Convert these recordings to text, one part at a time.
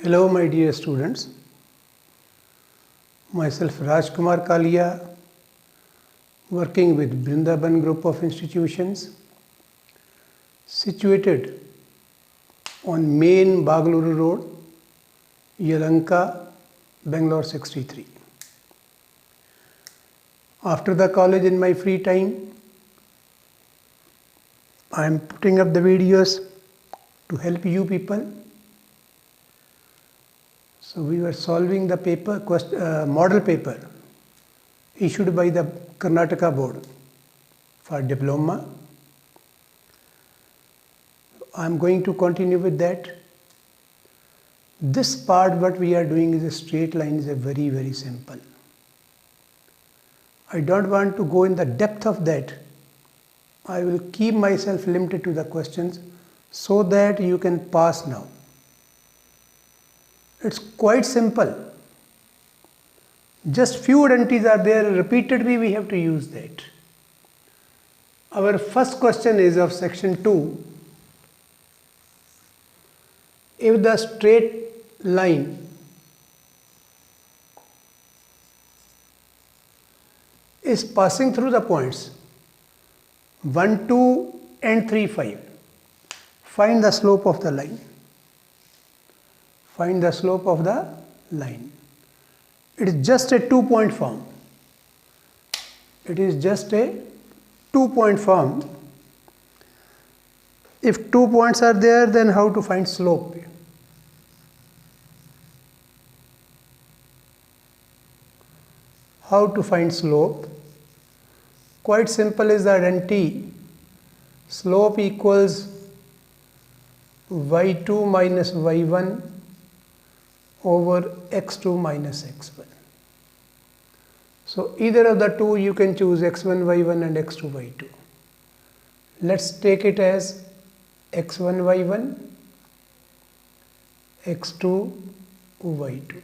Hello my dear students, myself Rajkumar Kalia, working with Brindaban Group of Institutions situated on main Bagaluru Road, Yalanka, Bangalore 63. After the college in my free time, I am putting up the videos to help you people. So we were solving the model paper issued by the Karnataka board for diploma. I am going to continue with that. This part what we are doing is a straight line is a very simple. I don't want to go in the depth of that. I will keep myself limited to the questions so that you can pass now. It's quite simple. Just few identities are there, repeatedly we have to use that. Our first question is of section 2. If the straight line is passing through the points 1, 2 and 3, 5, find the slope of the line. Find the slope of the line. It is just a 2-point form. It is just a 2-point form. If 2 points are there, then how to find slope? How to find slope? Quite simple is the identity. Slope equals y2 minus y1 over x2 minus x1. So either of the two you can choose x1 y1 and x2 y2. Let's take it as x1 y1, x2 y2.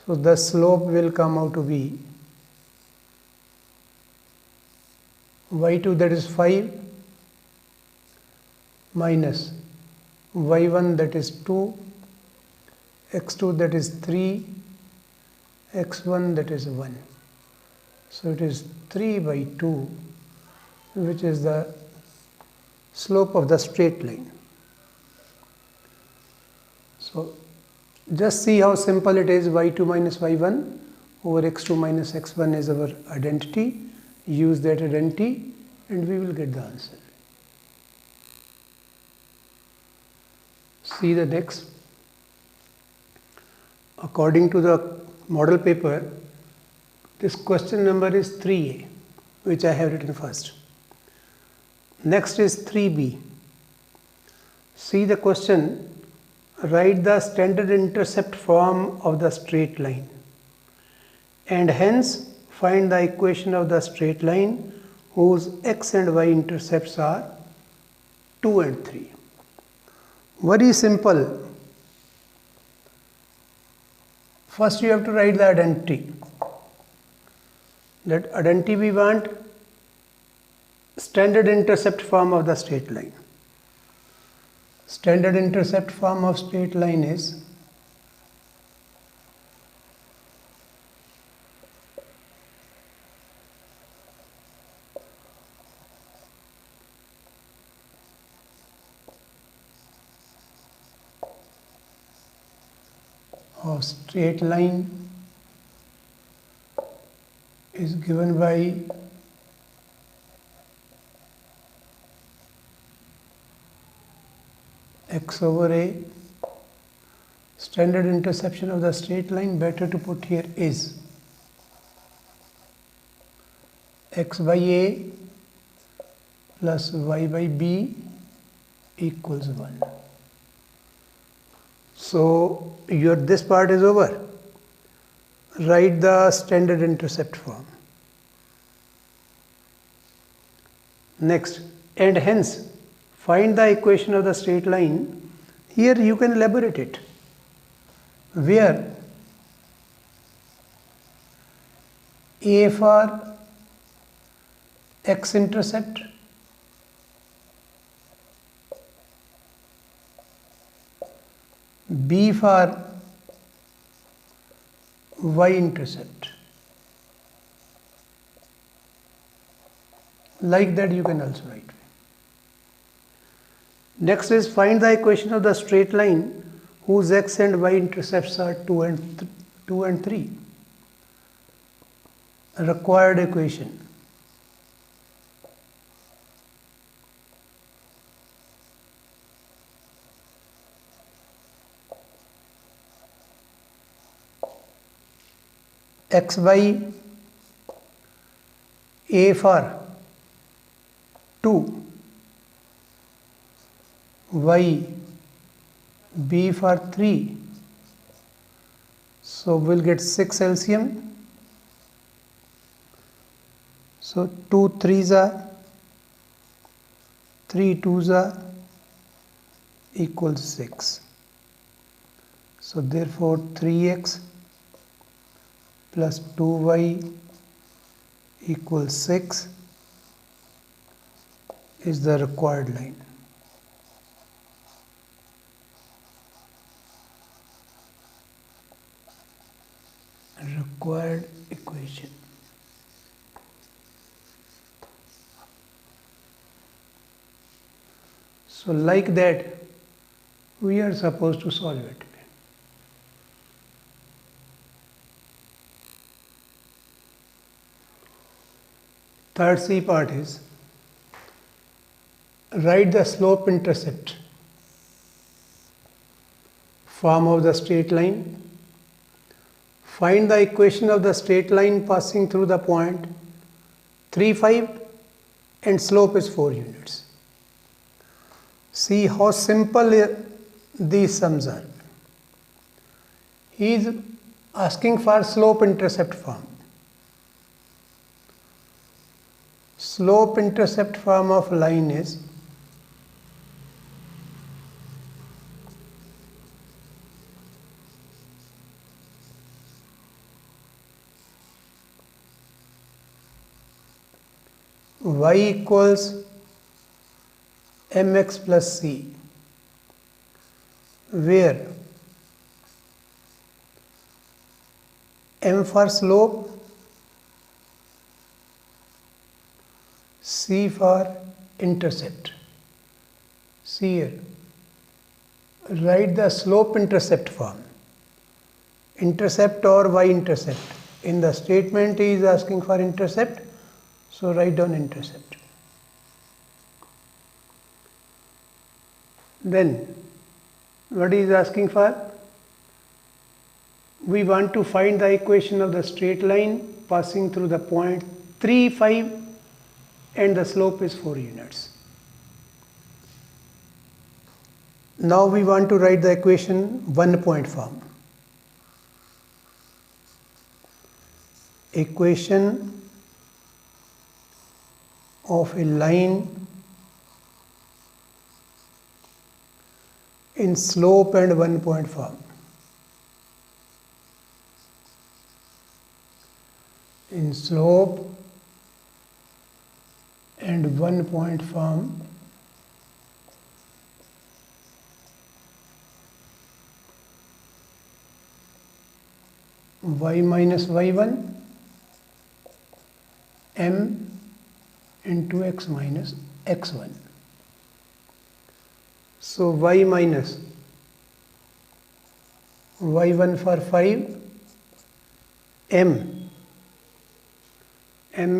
So the slope will come out to be y2, that is 5, minus y1, that is 2, x2, that is 3, x1, that is 1. So it is 3 by 2, which is the slope of the straight line. So just see how simple it is. y2 minus y1 over x2 minus x1 is our identity. Use that identity and we will get the answer. See the next. According to the model paper, this question number is 3A, which I have written first. Next is 3B. See the question. Write the standard intercept form of the straight line and hence find the equation of the straight line whose x and y intercepts are 2 and 3. Very simple. First you have to write the identity. That identity we want standard intercept form of the straight line. Standard intercept form of straight line is is given by x over a. Standard interception of the straight line, better to put here, is x by a plus y by b equals 1. So this part is over. Write the standard intercept form. Next, and hence find the equation of the straight line. Here you can elaborate it. Where A for x-intercept, B for y-intercept. Like that you can also write. Next is find the equation of the straight line whose x and y intercepts are 2 and 3. Required equation. xy a for 2, y b for 3, so we'll get 6 LCM. So 2 3s are 3 2s are equals 6. So therefore 3x plus 2y equals 6 is the required line. Required equation. So like that we are supposed to solve it. Third C part is write the slope intercept form of the straight line. Find the equation of the straight line passing through the point 3 5 and slope is 4 units. See how simple these sums are. He is asking for slope intercept form. Slope intercept form of line is y equals mx plus c, where m for slope, c for intercept. See here, write the slope intercept form. Intercept or y-intercept. In the statement he is asking for intercept, so write down intercept. Then what he is asking for? We want to find the equation of the straight line passing through the point 3 5 and the slope is 4 units. Now we want to write the equation 1 point form. Equation of a line in slope and 1 point form. In slope and 1 point form, y minus y1 m into x minus x1. So y minus y1 for 5, m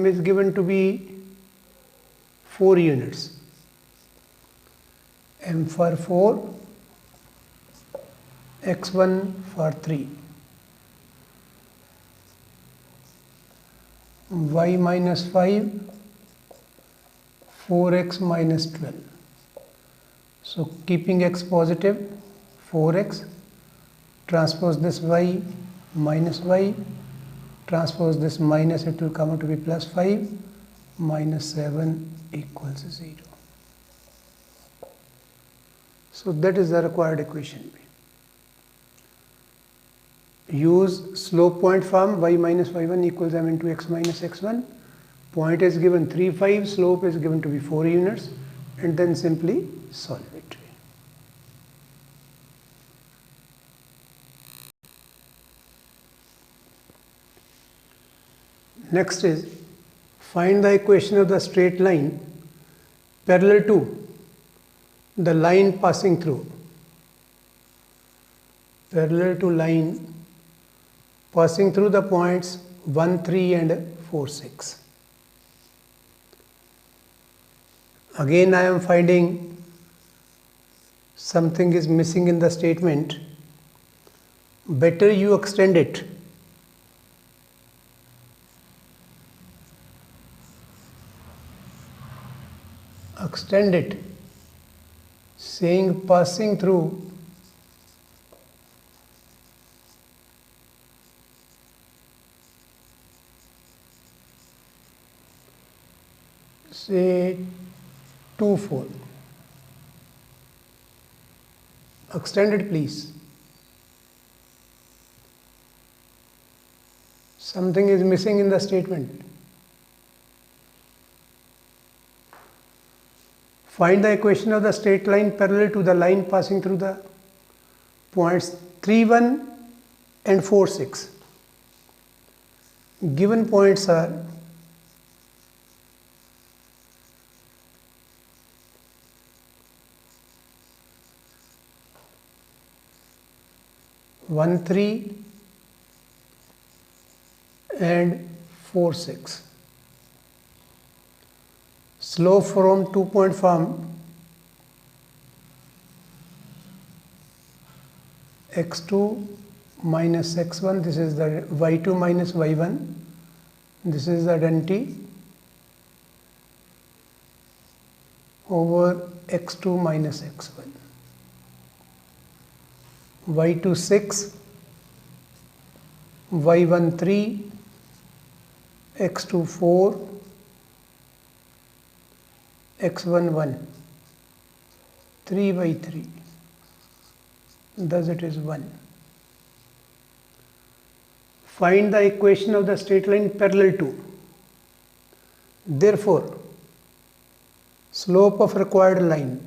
is given to be 4 units, m for 4, x1 for 3, y minus 5, 4x minus 12. So keeping x positive, 4x, transpose this y minus y, transpose this minus, it will come out to be plus 5, minus 7 equals 0. So that is the required equation. Use slope point form, y minus y1 equals m into x minus x1. Point is given 3 5, slope is given to be 4 units, and then simply solve it. Next is find the equation of the straight line parallel to the line passing through. Parallel to line passing through the points 1, 3 and 4, 6. Again I am finding something is missing in the statement. Better you extend it. Extend it, saying passing through say 2, 4. Extend it, please. Something is missing in the statement. Find the equation of the straight line parallel to the line passing through the points 3, 1 and 4, 6. Given points are 1, 3 and 4, 6. Slope from 2-point form x2 minus x1, this is the y2 minus y1, this is the identity over x2 minus x1. y2 6, y1 3, x2 4, x1 1, 3 by 3, thus it is 1. Find the equation of the straight line parallel to. Therefore, slope of required line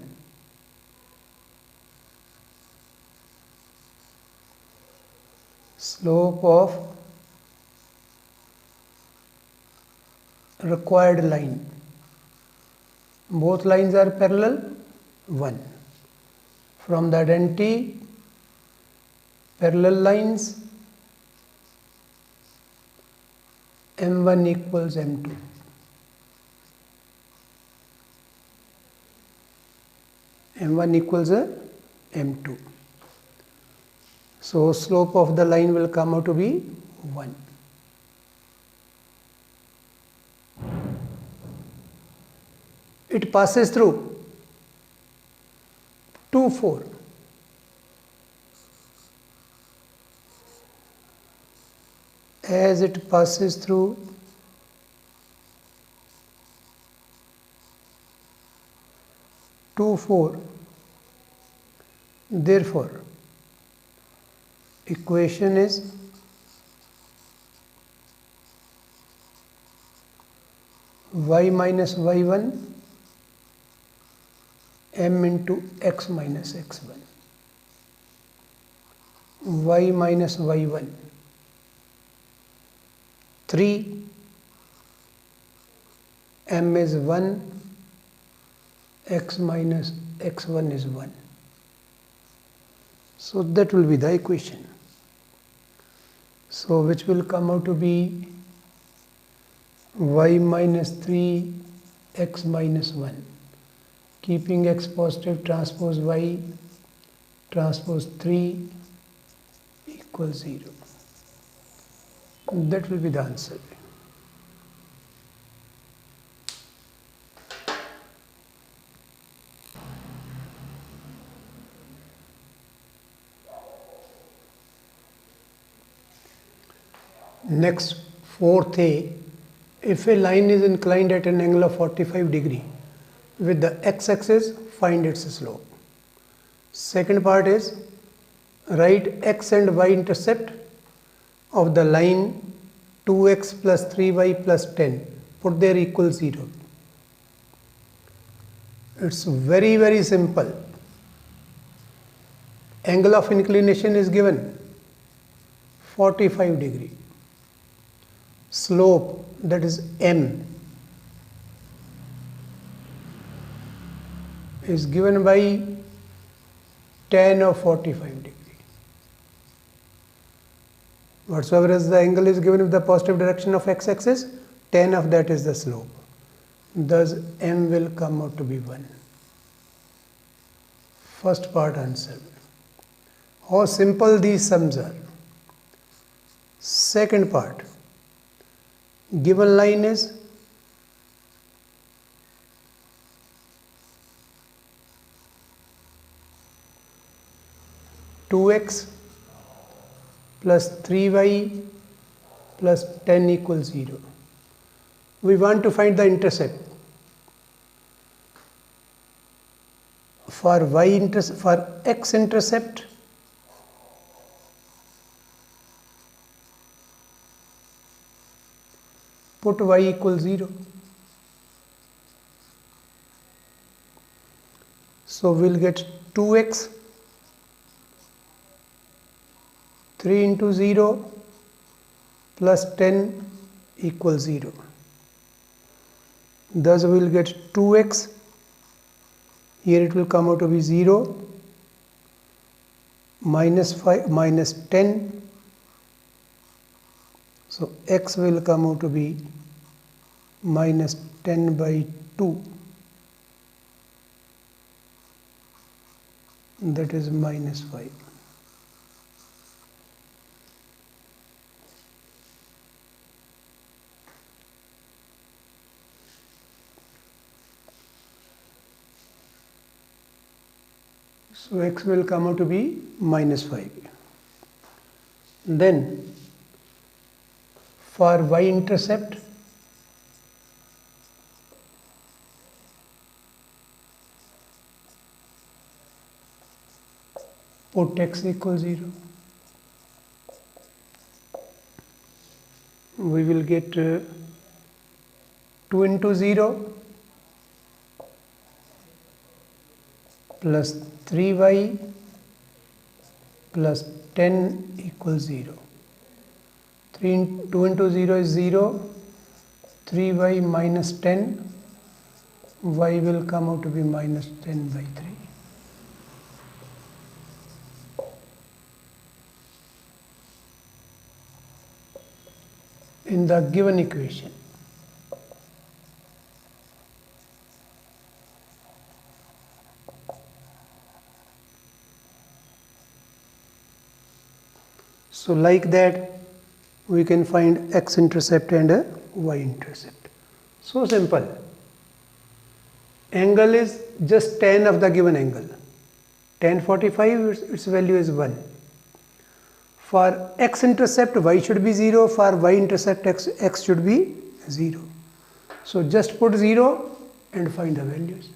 both lines are parallel 1. From the identity parallel lines m1 equals m2. m1 equals m2. So slope of the line will come out to be 1. It passes through 2, 4. As it passes through 2, 4, therefore equation is y minus y1 m into x minus x1. Y minus y1 3, m is 1, x minus x1 is 1. So that will be the equation. So which will come out to be y minus 3 x minus 1. Keeping x positive, transpose y transpose 3 equals 0. That will be the answer. Next, 4th A. If a line is inclined at an angle of 45 degree with the x-axis, find its slope. Second part is write x and y intercept of the line 2x plus 3y plus 10. Put there equals 0. It's very, very simple. Angle of inclination is given 45 degree. slope, that is m, is given by tan of 45 degree. Whatsoever is the angle is given with the positive direction of x-axis, tan of that is the slope. Thus m will come out to be 1. First part answered. How simple these sums are. Second part, given line is two x plus 3y plus 10 equals 0. We want to find the intercept. For x intercept, put y equals 0. So we'll get 2x 3 into 0 plus 10 equals 0. Thus we will get 2x, here it will come out to be 0, minus 5 minus 10, so x will come out to be minus 10 by 2, that is minus 5. So x will come out to be minus 5. Then for y intercept, put x equals 0. We will get 2 into 0 plus 3y plus 10 equals 0. 2 into 0 is 0, 3y minus 10, y will come out to be minus 10 by 3. In the given equation, so like that we can find x-intercept and a y-intercept. So simple. Angle is just tan of the given angle. Tan 45, its value is 1. For x-intercept, y should be 0. For y-intercept, x should be 0. So just put 0 and find the values.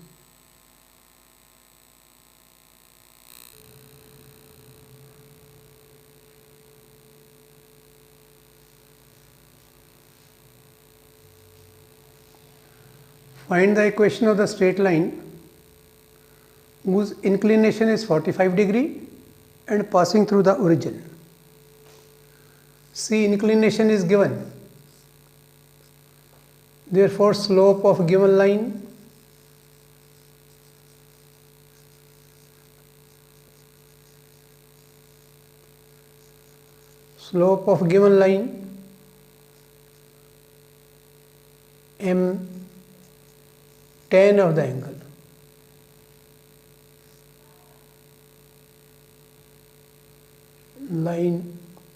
Find the equation of the straight line whose inclination is 45 degree and passing through the origin. See, inclination is given. Therefore, slope of given line m tan of the angle.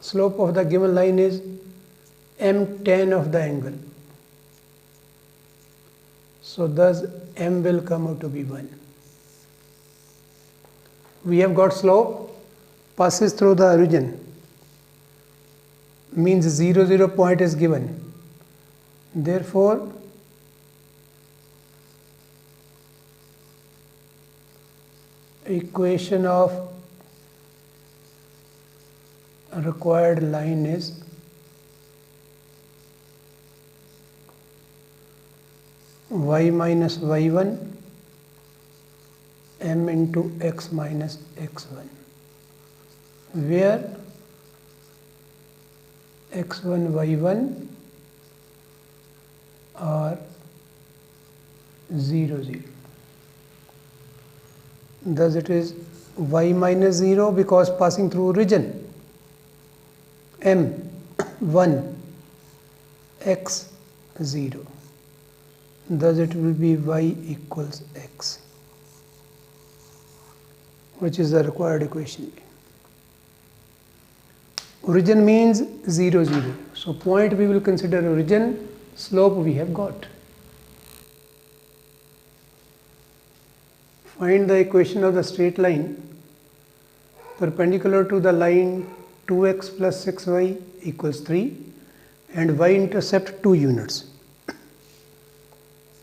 Slope of the given line is m tan of the angle. So thus m will come out to be 1. We have got slope passes through the origin, means 0, 0 point is given. Therefore, equation of required line is y minus y1 m into x minus x1, where x1 y1 are 0, 0. Thus it is y minus 0 because passing through origin m 1 x 0. Thus it will be y equals x, which is the required equation. Origin means 0, 0. So point we will consider origin, slope we have got. Find the equation of the straight line perpendicular to the line 2x plus 6y equals 3 and y-intercept 2 units.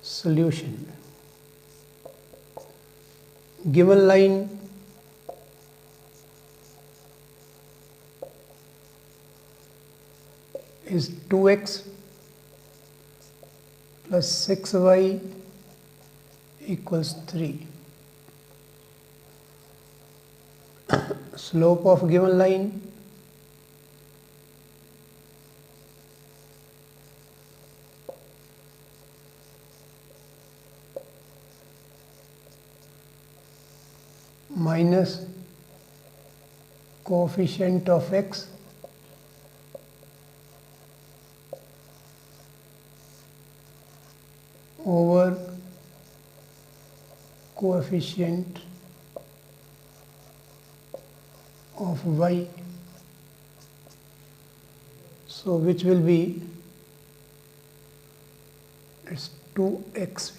Solution. Given line is 2x plus 6y equals 3. Slope of given line minus coefficient of x over coefficient of y, so which will be, it's 2x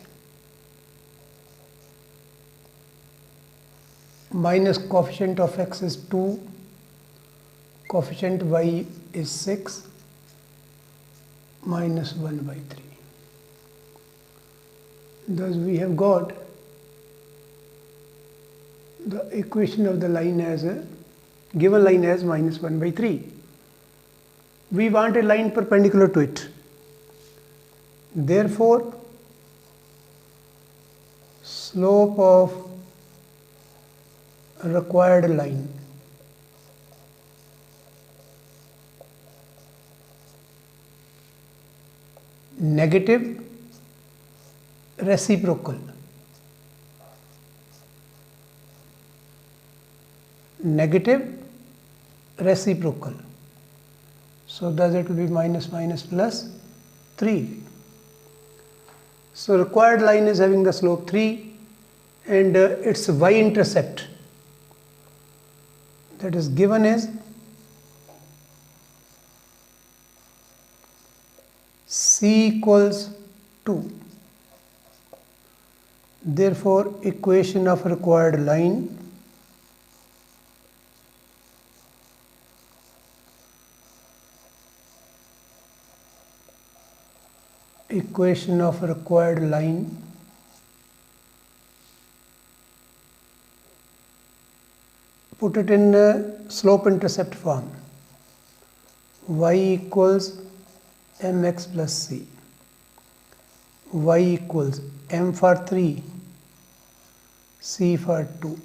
minus coefficient of x is 2, coefficient y is 6, minus 1 by 3. Thus we have got the equation of the line as a given line as minus 1 by 3. We want a line perpendicular to it. Therefore, slope of required line negative reciprocal. Negative reciprocal. So thus it will be minus minus plus 3. So required line is having the slope 3 and its y-intercept that is given is c equals 2. Therefore, equation of required line put it in slope intercept form, y equals mx plus c, y equals m for 3, c for 2.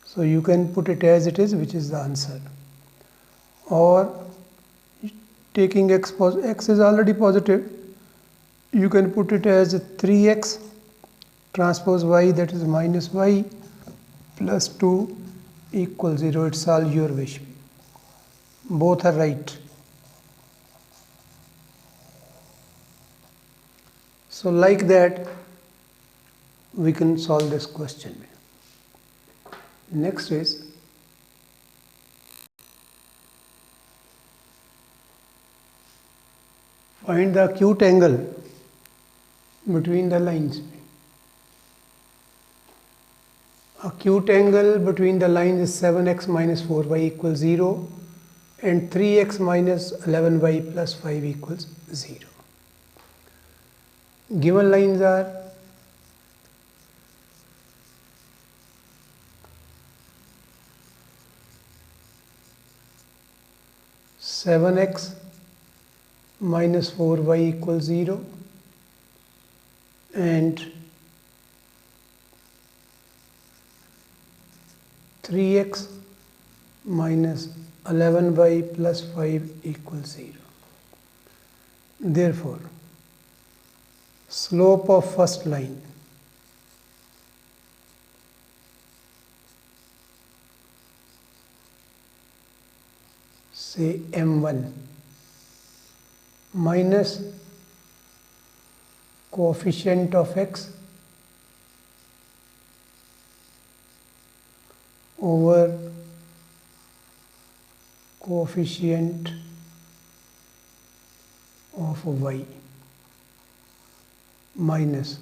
So you can put it as it is, which is the answer. Or taking x is already positive, you can put it as 3x transpose y, that is minus y plus 2 equals 0. It's all your wish. Both are right. So like that we can solve this question. Next is find the acute angle between the lines. Acute angle between the lines is 7x minus 4y equals 0 and 3x minus 11y plus 5 equals 0. Given lines are seven x minus 4y equals 0 and 3x minus 11y plus 5 equals 0. Therefore, slope of first line say m1 minus coefficient of x over coefficient of y minus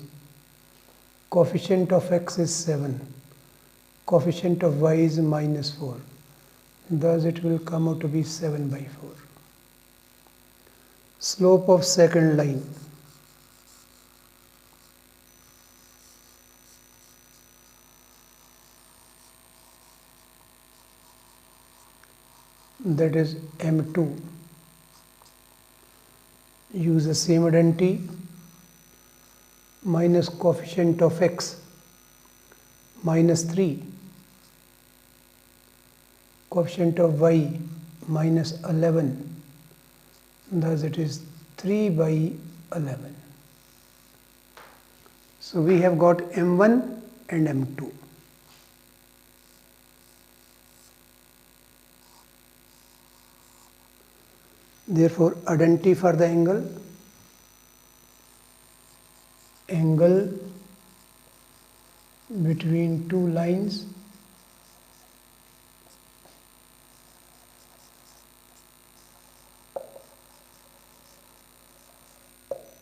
coefficient of x is 7, coefficient of y is minus 4. Thus it will come out to be 7 by 4. Slope of second line that is m2. Use the same identity minus coefficient of x minus 3, coefficient of y minus 11, thus it is 3 by 11. So we have got m1 and m2. Therefore, identity for the angle between two lines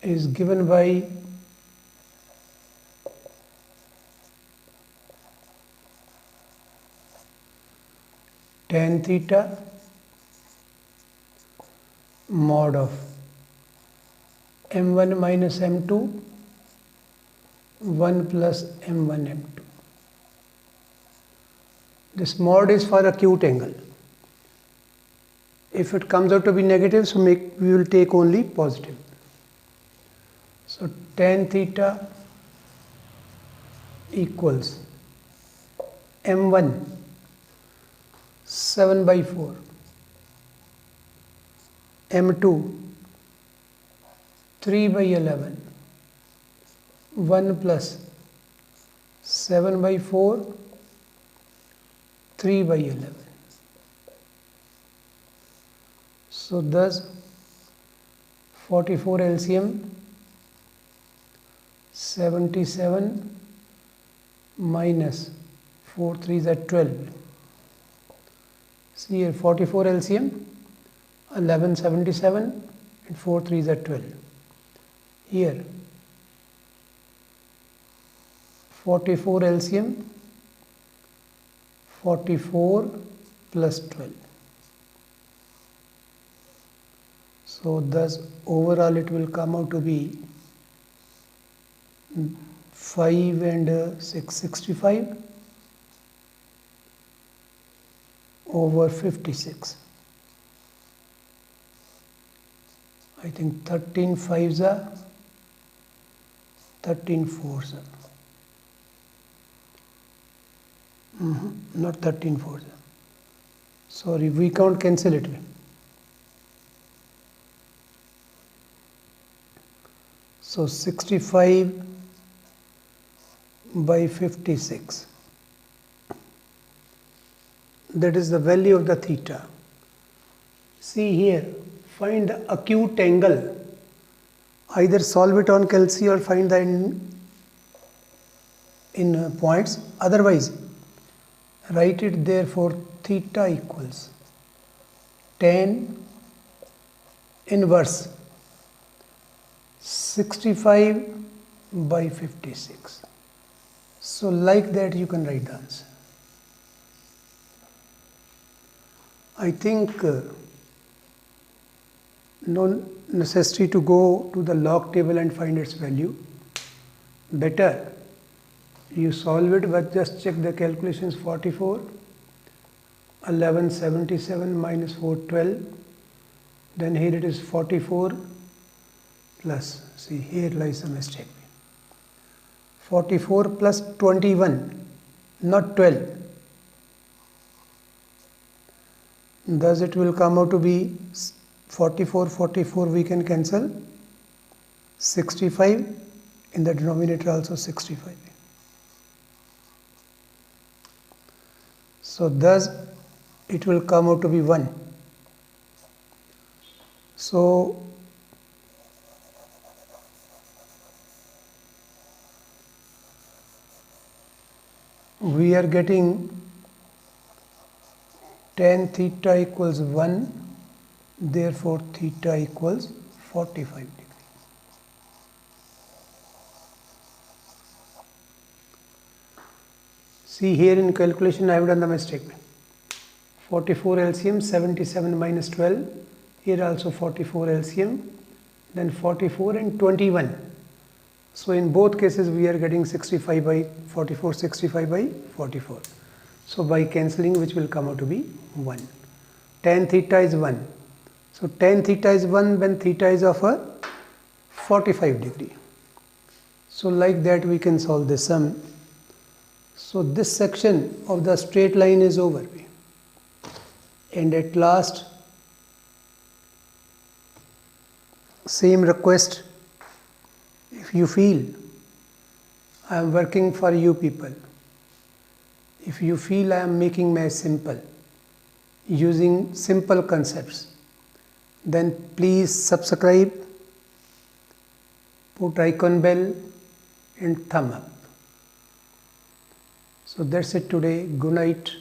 is given by tan theta mod of m1 minus m2 1 plus m1 m2. This mod is for acute angle. If it comes out to be negative, so we will take only positive. So tan theta equals m1 7 by 4, m2 3 by 11, 1 plus 7 by 4, 3 by 11. So thus 44 LCM 77 minus 4 3s are 12. See here 44 LCM 1177 and 4 3s are 12. Here 44 LCM 44 plus 12. So thus overall it will come out to be 5 and 6 65 over 56. I think 13 5s are 13 4s are. Not 13 4s. Sorry, we can't cancel it. So 65 by 56. That is the value of the theta. See here, find the acute angle. Either solve it on calci or find the in points. Otherwise, write it there for theta equals tan inverse 65 by 56. So like that you can write the answer. I think no necessity to go to the log table and find its value. Better you solve it, but just check the calculations. 44 1177 minus 412, then here it is 44 plus, see here lies the mistake, 44 plus 21, not 12. Thus it will come out to be 44 44 we can cancel, 65 in the denominator also 65. So thus it will come out to be 1. So we are getting tan theta equals 1, therefore theta equals 45 degree. See, here in calculation I have done the mistake. 44 LCM, 77 minus 12, here also 44 LCM, then 44 and 21. So in both cases we are getting 65 by 44, 65 by 44. So by cancelling, which will come out to be 1. Tan theta is 1. So tan theta is 1 when theta is of a 45 degree. So like that we can solve this sum. So this section of the straight line is over. And at last, same request, if you feel I am working for you people, if you feel I am making math simple, using simple concepts, then please subscribe, put icon bell and thumb up. So that's it today. Good night.